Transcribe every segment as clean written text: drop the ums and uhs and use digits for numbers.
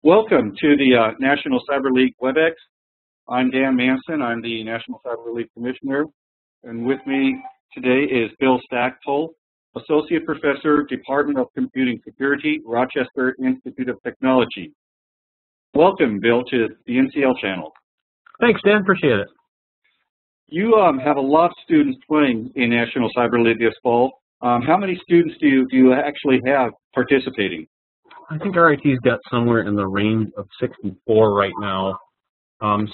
Welcome to the National Cyber League WebEx. I'm Dan Manson. I'm the National Cyber League Commissioner. And with me today is Bill Stackpole, Associate Professor, Department of Computing Security, Rochester Institute of Technology. Welcome, Bill, to the NCL channel. Thanks, Dan. Appreciate it. You have a lot of students playing in National Cyber League this fall. How many students do you actually have participating? I think RIT's got somewhere in the range of 64 right now.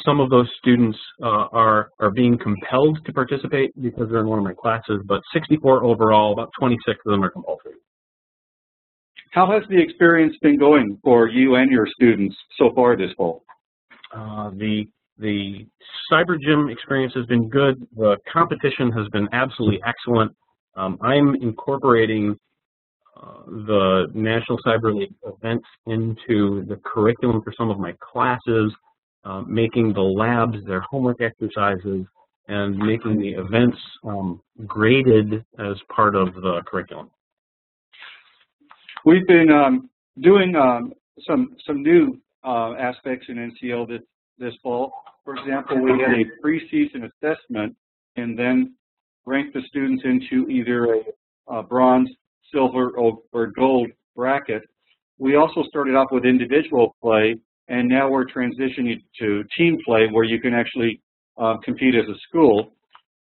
Some of those students are being compelled to participate because they're in one of my classes, but 64 overall, about 26 of them are compulsory. How has the experience been going for you and your students so far this fall? The Cyber Gym experience has been good. The competition has been absolutely excellent. I'm incorporating the National Cyber League events into the curriculum for some of my classes, making the labs their homework exercises, and making the events graded as part of the curriculum. We've been doing some new aspects in NCL this fall. For example, we had a preseason assessment and then ranked the students into either a bronze, silver, or gold bracket. We also started off with individual play, and now we're transitioning to team play where you can actually compete as a school.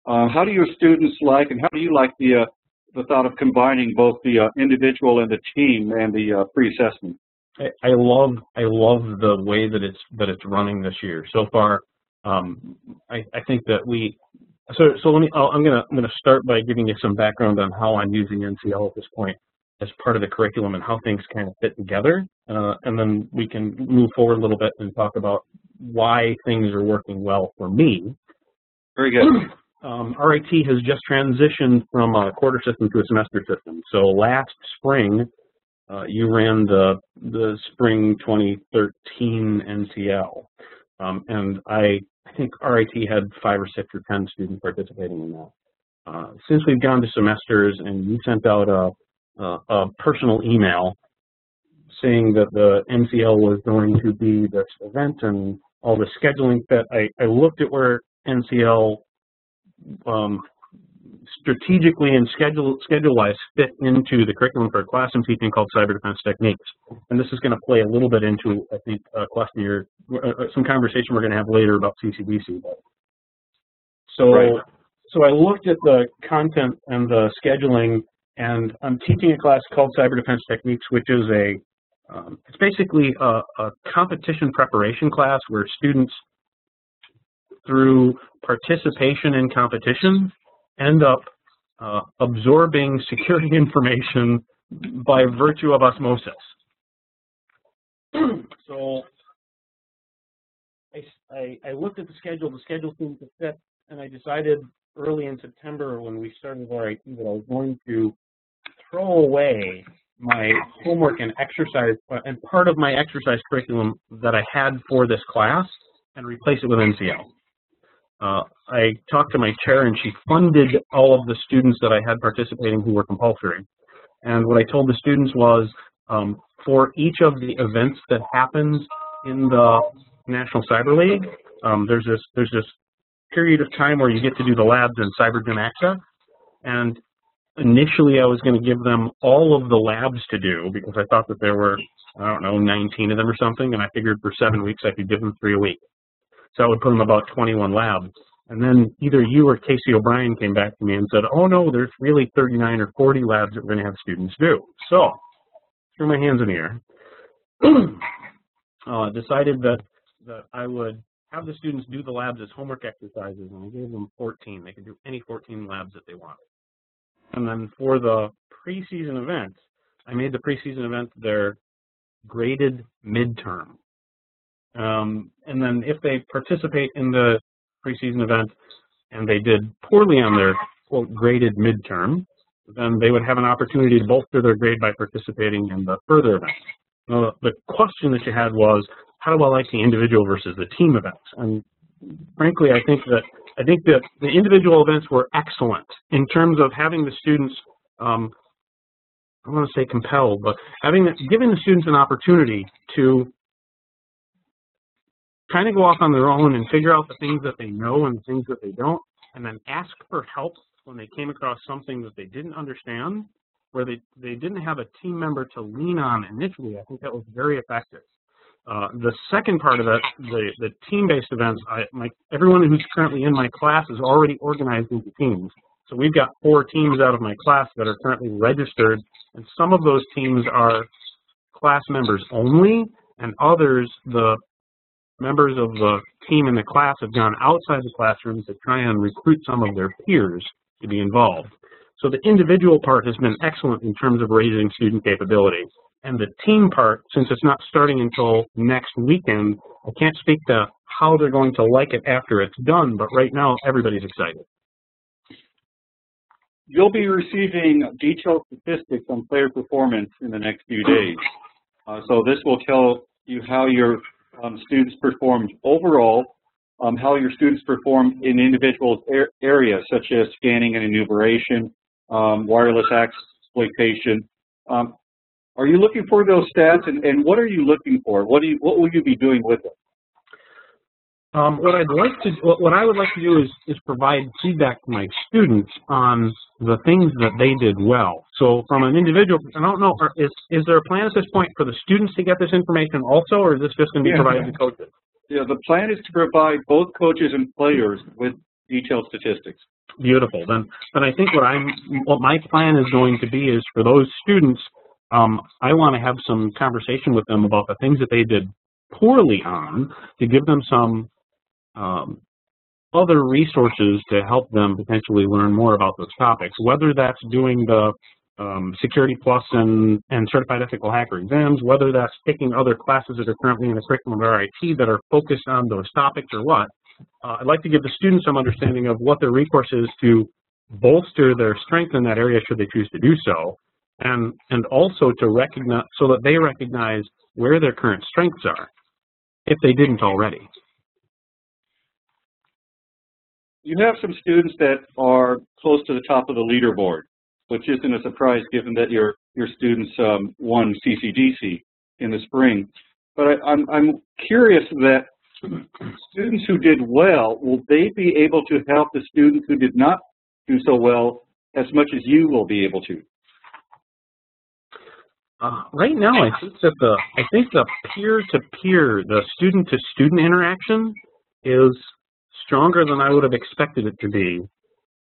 How do your students like, and how do you like the thought of combining both the individual and the team and the pre-assessment? I love the way that it's running this year so far. I think that I'm gonna start by giving you some background on how I'm using NCL at this point as part of the curriculum and how things kind of fit together, and then we can move forward a little bit and talk about why things are working well for me. Very good. RIT has just transitioned from a quarter system to a semester system. So last spring, you ran the spring 2013 NCL, and I think RIT had 5 or 6 or 10 students participating in that. Since we've gone to semesters and you sent out a personal email saying that the NCL was going to be this event and all the scheduling fit, I looked at where NCL strategically and schedule-wise fit into the curriculum for a class I'm teaching called Cyber Defense Techniques. And this is going to play a little bit into, I think, some conversation we're going to have later about CCDC. So I looked at the content and the scheduling, and I'm teaching a class called Cyber Defense Techniques, which is it's basically a competition preparation class where students, through participation in competition, end up absorbing security information by virtue of osmosis. So I looked at the schedule seemed to fit, and I decided early in September when we started RIT that I was going to throw away my homework and exercise, and part of my exercise curriculum that I had for this class, and replace it with NCL. I talked to my chair, and she funded all of the students that I had participating who were compulsory. And what I told the students was, for each of the events that happens in the National Cyber League, there's this period of time where you get to do the labs in Cyber Gym Access. And initially, I was going to give them all of the labs to do because I thought that there were, I don't know, 19 of them or something, and I figured for 7 weeks I could give them 3 a week. So I would put them about 21 labs. And then either you or Casey O'Brien came back to me and said, oh no, there's really 39 or 40 labs that we're going to have students do. So, threw my hands in the air. Decided that I would have the students do the labs as homework exercises, and I gave them 14. They could do any 14 labs that they wanted. And then for the preseason event, I made the preseason event their graded midterm. And then if they participate in the preseason event and they did poorly on their, quote, graded midterm, then they would have an opportunity to bolster their grade by participating in the further events. Now, the question that you had was, how do I like the individual versus the team events? And frankly, I think that the individual events were excellent in terms of having the students, I don't want to say compelled, but giving the students an opportunity to kind of go off on their own and figure out the things that they know and the things that they don't, and then ask for help when they came across something that they didn't understand, where they didn't have a team member to lean on initially. I think that was very effective. The second part of that, the team-based events, everyone who's currently in my class is already organized into teams. So we've got 4 teams out of my class that are currently registered, and some of those teams are class members only, and others, the members of the team in the class have gone outside the classroom to try and recruit some of their peers to be involved. So the individual part has been excellent in terms of raising student capability. And the team part, since it's not starting until next weekend, I can't speak to how they're going to like it after it's done, but right now everybody's excited. You'll be receiving detailed statistics on player performance in the next few days. So this will tell you how your students performed overall, how your students performed in individual areas such as scanning and enumeration, wireless access exploitation. Are you looking for those stats, and what are you looking for? What will you be doing with them? What I would like to do is provide feedback to my students on the things that they did well. So from an individual, I don't know, is there a plan at this point for the students to get this information also, or is this just going to be provided to coaches? Yeah, the plan is to provide both coaches and players with detailed statistics. Beautiful. Then I think what my plan is going to be is for those students, I want to have some conversation with them about the things that they did poorly on, to give them some other resources to help them potentially learn more about those topics, whether that's doing the Security Plus and Certified Ethical Hacker exams, whether that's taking other classes that are currently in the curriculum of RIT that are focused on those topics or what. I'd like to give the students some understanding of what their recourse is to bolster their strength in that area should they choose to do so, and also to recognize, so that they recognize where their current strengths are, if they didn't already. You have some students that are close to the top of the leaderboard, which isn't a surprise given that your students won CCDC in the spring. But I'm curious that students who did well, will they be able to help the students who did not do so well as much as you will be able to? Right now, I think the peer-to-peer, the student-to-student interaction is stronger than I would have expected it to be.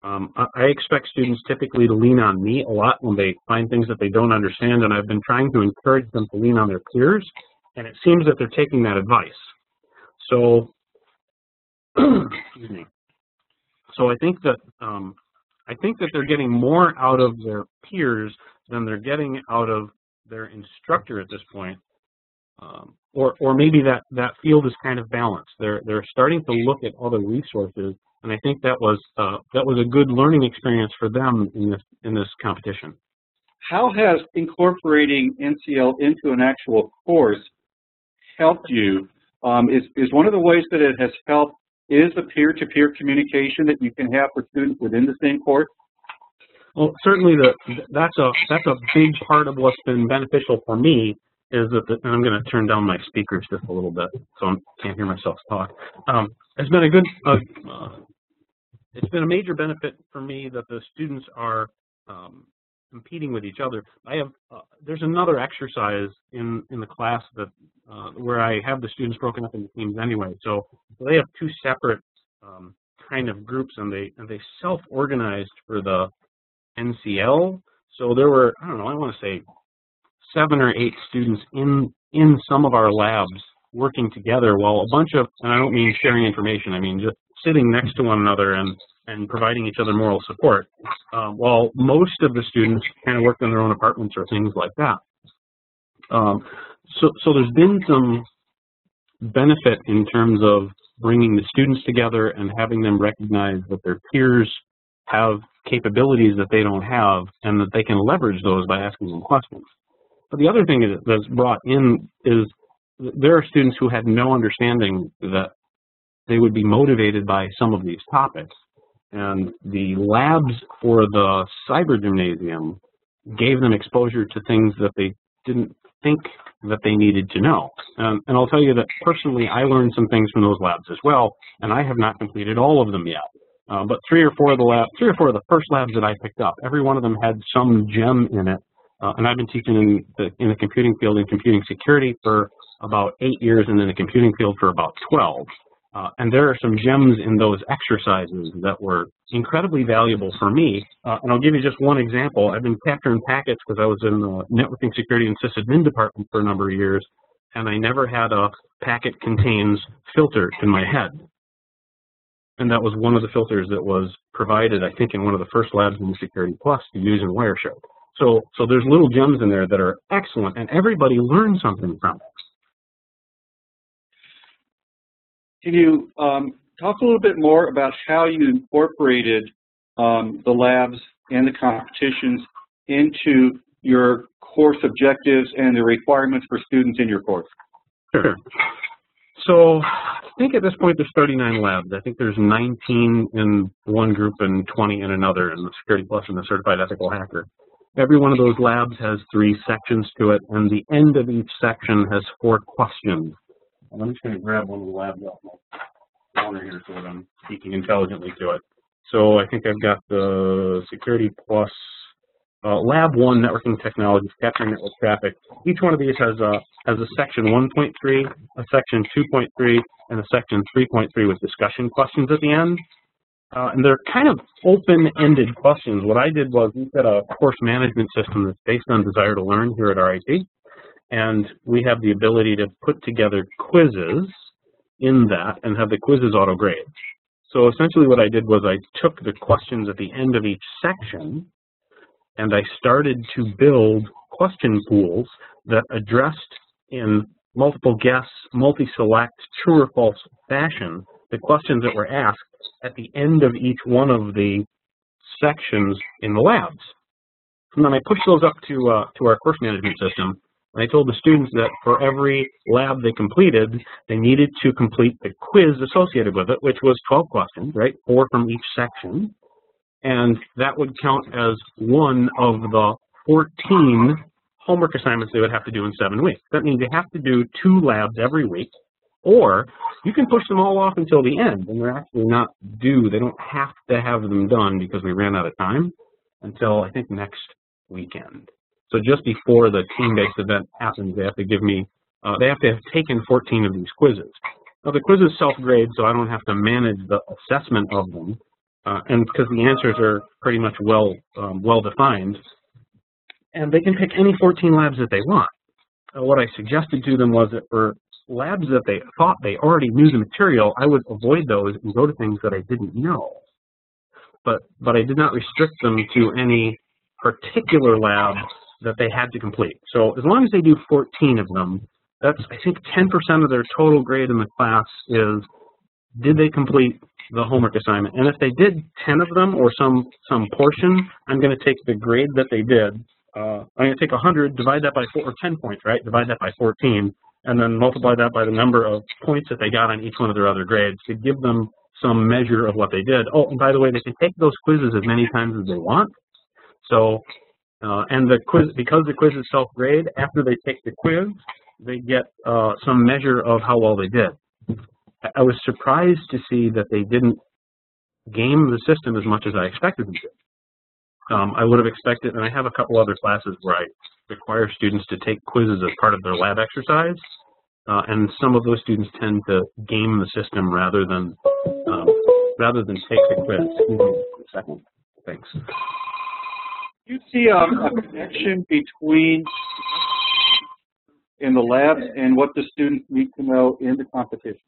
I expect students typically to lean on me a lot when they find things that they don't understand, and I've been trying to encourage them to lean on their peers, and it seems that they're taking that advice. So, excuse me. So I think that they're getting more out of their peers than they're getting out of their instructor at this point, or maybe that field is kind of balanced. They're starting to look at other resources, and I think that was a good learning experience for them in this competition. How has incorporating NCL into an actual course helped you? Is one of the ways that it has helped is the peer-to-peer communication that you can have for students within the same course? Well, certainly that's a big part of what's been beneficial for me. Is that and I'm going to turn down my speakers just a little bit so I can't hear myself talk. It's been it's been a major benefit for me that the students are competing with each other. There's another exercise in the class that where I have the students broken up into teams anyway. So they have 2 separate kind of groups, and they self-organized for the NCL. So there were, I don't know, I want to say 7 or 8 students in some of our labs working together, while a bunch of, and I don't mean sharing information, I mean just sitting next to one another and providing each other moral support, while most of the students kind of worked in their own apartments or things like that. So there's been some benefit in terms of bringing the students together and having them recognize that their peers have capabilities that they don't have, and that they can leverage those by asking them questions. But the other thing that's brought in is there are students who had no understanding that they would be motivated by some of these topics. And the labs for the cyber gymnasium gave them exposure to things that they didn't think that they needed to know. And I'll tell you that personally, I learned some things from those labs as well, and I have not completed all of them yet. But three or four of the first labs that I picked up, every one of them had some gem in it. And I've been teaching in the computing field in computing security for about 8 years, and in the computing field for about 12. And there are some gems in those exercises that were incredibly valuable for me. And I'll give you just one example. I've been capturing packets because I was in the networking security and sysadmin department for a number of years, and I never had a packet contains filter in my head. And that was one of the filters that was provided, I think, in one of the first labs in the Security Plus to use in Wireshark. So there's little gems in there that are excellent, and everybody learns something from it. Can you talk a little bit more about how you incorporated the labs and the competitions into your course objectives and the requirements for students in your course? Sure. So I think at this point there's 39 labs. I think there's 19 in one group and 20 in another, in the Security Plus and the Certified Ethical Hacker. Every one of those labs has 3 sections to it, and the end of each section has 4 questions. I'm just going to grab one of the labs off my counter here so that I'm speaking intelligently to it. So I think I've got the Security Plus Lab 1, Networking Technologies, Capturing Network Traffic. Each one of these has a section 1.3, a section 2.3, and a section 3.3 with discussion questions at the end. And they're kind of open-ended questions. What I did was we set a course management system that's based on desire to learn here at RIT. And we have the ability to put together quizzes in that and have the quizzes auto-grade. So essentially what I did was I took the questions at the end of each section and I started to build question pools that addressed in multiple guess, multi-select, true or false fashion the questions that were asked at the end of each one of the sections in the labs. And then I pushed those up to our course management system. And I told the students that for every lab they completed, they needed to complete the quiz associated with it, which was 12 questions, right? 4 from each section. And that would count as one of the 14 homework assignments they would have to do in 7 weeks. That means they have to do 2 labs every week, or you can push them all off until the end, and they're actually not due. They don't have to have them done because we ran out of time until, I think, next weekend. So just before the team-based event happens, they have to give me, they have to have taken 14 of these quizzes. Now the quizzes self-grade, so I don't have to manage the assessment of them, and because the answers are pretty much well-defined, and they can pick any 14 labs that they want. What I suggested to them was that for labs that they thought they already knew the material, I would avoid those and go to things that I didn't know. But I did not restrict them to any particular lab that they had to complete. So as long as they do 14 of them, that's, I think, 10% of their total grade in the class is, did they complete the homework assignment? And if they did 10 of them or some portion, I'm going to take the grade that they did. I'm going to take 100, divide that by 4, or 10 points, right? Divide that by 14, and then multiply that by the number of points that they got on each one of their other grades to give them some measure of what they did. Oh, and by the way, they can take those quizzes as many times as they want. So, and the quiz, because the quiz is self-grade, after they take the quiz, they get some measure of how well they did. I was surprised to see that they didn't game the system as much as I expected them to. I would have expected, and I have a couple other classes where I require students to take quizzes as part of their lab exercise, and some of those students tend to game the system rather than take the quiz. Excuse me a second. Thanks. Do you see a connection between in the labs and what the students need to know in the competition?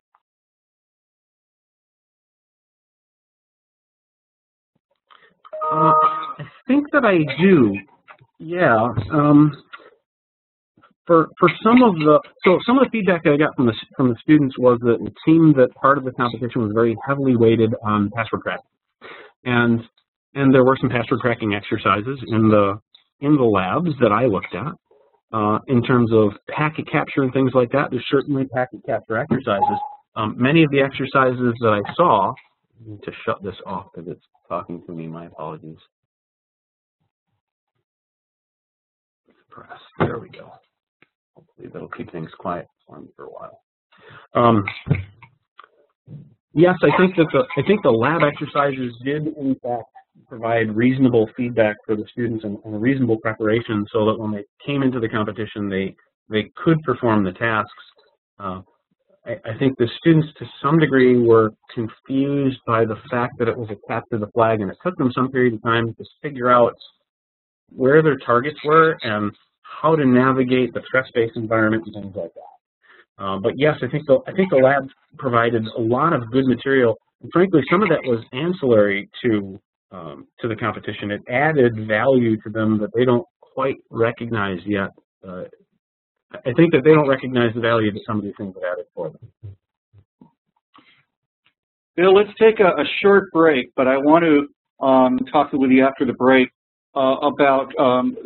I think that I do. Yeah. For some of the feedback that I got from the students was that it seemed that part of the competition was very heavily weighted on password cracking, and there were some password cracking exercises in the labs that I looked at. In terms of packet capture and things like that, there's certainly packet capture exercises. Many of the exercises that I saw, I need to shut this off because it's talking to me, my apologies. Press, there we go. hopefully that'll keep things quiet for me for a while. Yes, I think the lab exercises did in fact provide reasonable feedback for the students and a reasonable preparation, so that when they came into the competition, they could perform the tasks. I think the students, to some degree, were confused by the fact that it was a capture the flag, and it took them some period of time to figure out where their targets were and how to navigate the stress-based environment and things like that. But yes, I think the lab provided a lot of good material, and frankly, some of that was ancillary to the competition. It added value to them that they don't quite recognize yet. I think that they don't recognize the value that some of these things have added for them. Bill, let's take a short break, but I want to talk with you after the break about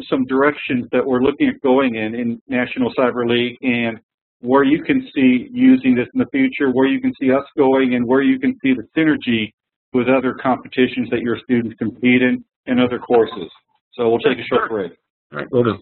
some directions that we're looking at going in National Cyber League, and where you can see using this in the future, where you can see us going, and where you can see the synergy with other competitions that your students compete in and other courses. So we'll take a short break. All right, we'll do.